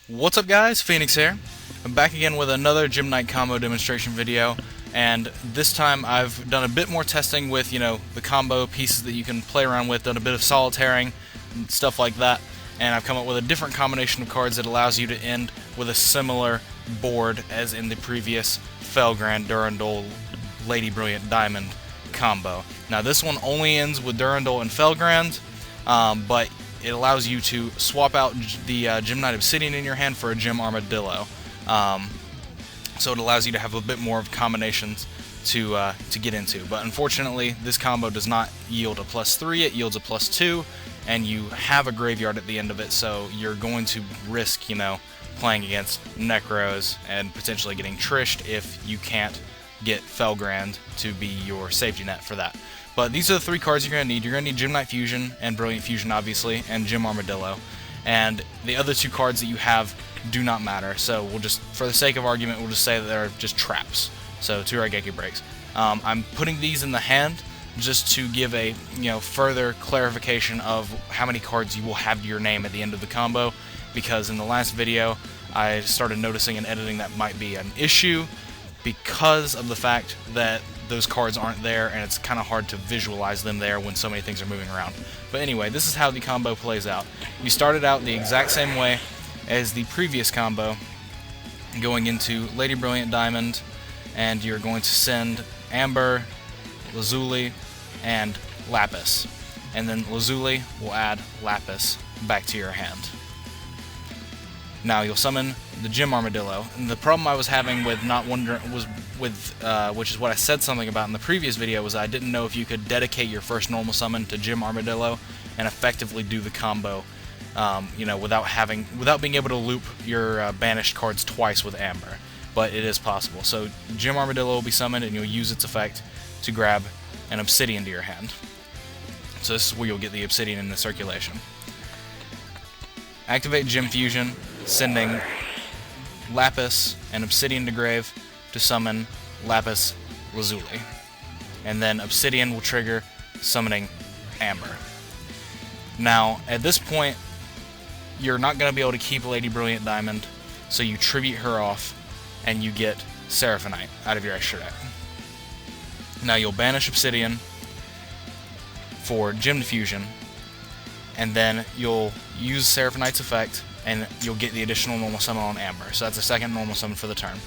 What's up guys, Phoenix here. I'm back again with another Gym Knight combo demonstration video, and this time I've done a bit more testing with, the combo pieces that you can play around with, done a bit of solitairing and stuff like that, and I've come up with a different combination of cards that allows you to end with a similar board as in the previous Felgrand, Durendal, Lady Brilliant Diamond combo. Now this one only ends with Durendal and Felgrand, but it allows you to swap out the Gym Knight Obsidian in your hand for a Gym Armadillo. So it allows you to have a bit more of combinations to get into. But unfortunately, this combo does not yield a +3, it yields a +2, and you have a graveyard at the end of it, so you're going to risk, playing against Necros and potentially getting trished if you can't get Felgrand to be your safety net for that. But these are the three cards you're going to need. You're going to need Gym Knight Fusion and Brilliant Fusion, obviously, and Gym Armadillo. And the other two cards that you have do not matter. So we'll just, for the sake of argument, we'll just say that they're just traps. So 2 Raigeki breaks. I'm putting these in the hand just to give a further clarification of how many cards you will have to your name at the end of the combo. Because in the last video, I started noticing in editing that might be an issue because of the fact that those cards aren't there and it's kind of hard to visualize them there when so many things are moving around. But anyway, this is how the combo plays out. You started out the exact same way as the previous combo, going into Lady Brilliant Diamond, and you're going to send Amber, Lazuli, and Lapis. And then Lazuli will add Lapis back to your hand. Now you'll summon the Gym Armadillo, and the problem I was having with which is what I said something about in the previous video, was I didn't know if you could dedicate your first normal summon to Gym Armadillo and effectively do the combo, without being able to loop your banished cards twice with Amber. But it is possible. So Gym Armadillo will be summoned, and you'll use its effect to grab an Obsidian to your hand. So this is where you'll get the Obsidian in the circulation. Activate Gym Fusion, sending Lapis and Obsidian to grave to summon Lapis Lazuli. And then Obsidian will trigger summoning Amber. Now, at this point, you're not going to be able to keep Lady Brilliant Diamond, so you tribute her off, and you get Seraphonite out of your extra deck. Now you'll banish Obsidian for Gym Fusion, and then you'll use Seraphonite's effect, and you'll get the additional normal summon on Amber. So that's the second normal summon for the turn.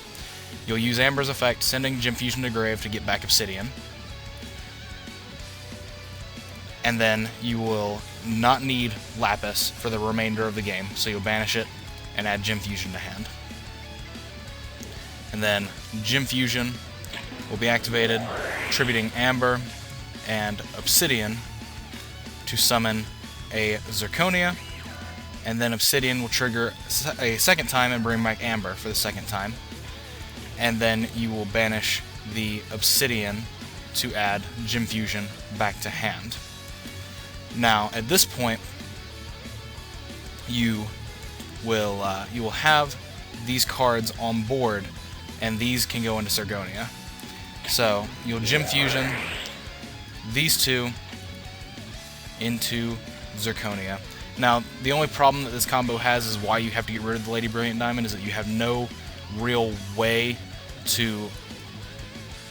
You'll use Amber's effect, sending Gym Fusion to grave to get back Obsidian. And then you will not need Lapis for the remainder of the game, so you'll banish it and add Gym Fusion to hand. And then Gym Fusion will be activated, tributing Amber and Obsidian to summon a Zirconia, and then Obsidian will trigger a second time and bring back Amber for the second time. And then you will banish the Obsidian to add Gym Fusion back to hand. Now, at this point, you will have these cards on board, and these can go into Zirconia. So you'll Gym Fusion these two into Zirconia. Now, the only problem that this combo has is why you have to get rid of the Lady Brilliant Diamond, is that you have no real way to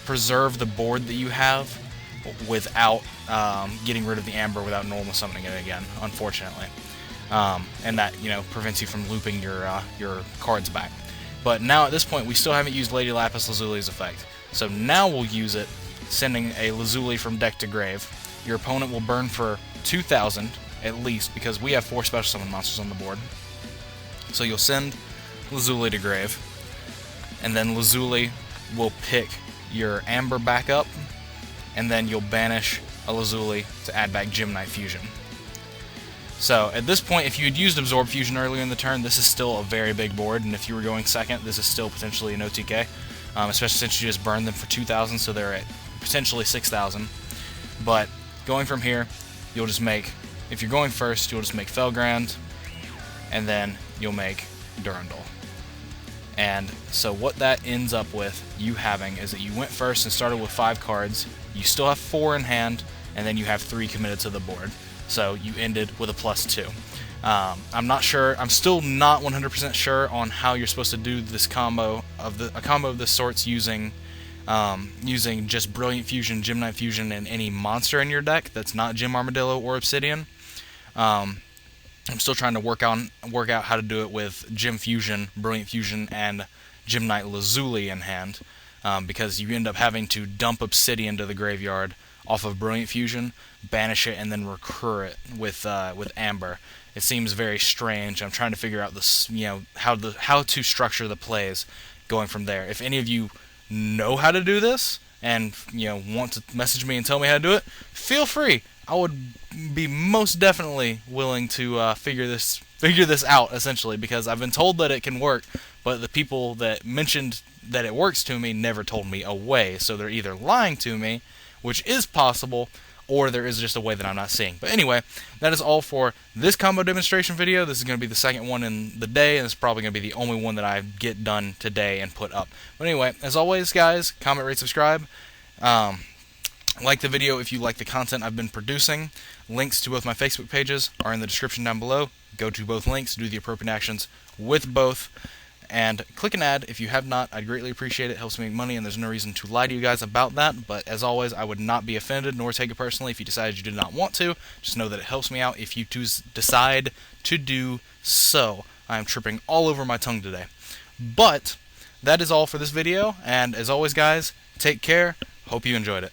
preserve the board that you have without getting rid of the Amber without normal summoning it again, unfortunately. And that, prevents you from looping your cards back. But now at this point, we still haven't used Lady Lapis Lazuli's effect. So now we'll use it, sending a Lazuli from deck to grave. Your opponent will burn for 2,000 at least, because we have 4 special summon monsters on the board. So you'll send Lazuli to grave, and then Lazuli will pick your Amber back up, and then you'll banish a Lazuli to add back Gym Knight Fusion. So at this point, if you had used Absorb Fusion earlier in the turn, this is still a very big board, and if you were going second, this is still potentially an OTK, especially since you just burned them for 2,000, so they're at potentially 6,000. But going from here, you'll just make, if you're going first, you'll just make Felgrand, and then you'll make Durendal. And so what that ends up with you having is that you went first and started with 5 cards, you still have 4 in hand, and then you have 3 committed to the board. So you ended with a +2. I'm not sure. I'm still not 100% sure on how you're supposed to do this combo of a combo of this sorts using just Brilliant Fusion, Gem Knight Fusion, and any monster in your deck that's not Gem Armadillo or Obsidian. I'm still trying to work out how to do it with Gem Fusion, Brilliant Fusion, and Gem Knight Lazuli in hand, because you end up having to dump Obsidian to the graveyard off of Brilliant Fusion, banish it, and then recur it with Amber. It seems very strange. I'm trying to figure out this, how to structure the plays going from there. If any of you know how to do this and want to message me and tell me how to do it, feel free. I would be most definitely willing to figure this out, essentially, because I've been told that it can work, but the people that mentioned that it works to me never told me a way. So they're either lying to me, which is possible, or there is just a way that I'm not seeing. But anyway, that is all for this combo demonstration video. This is going to be the second one in the day, and it's probably going to be the only one that I get done today and put up. But anyway, as always, guys, comment, rate, subscribe. Like the video if you like the content I've been producing. Links to both my Facebook pages are in the description down below. Go to both links, do the appropriate actions with both, and click an ad if you have not. I'd greatly appreciate it. It helps me make money, and there's no reason to lie to you guys about that. But as always, I would not be offended nor take it personally if you decided you did not want to. Just know that it helps me out if you decide to do so. I am tripping all over my tongue today. But that is all for this video, and as always, guys, take care. Hope you enjoyed it.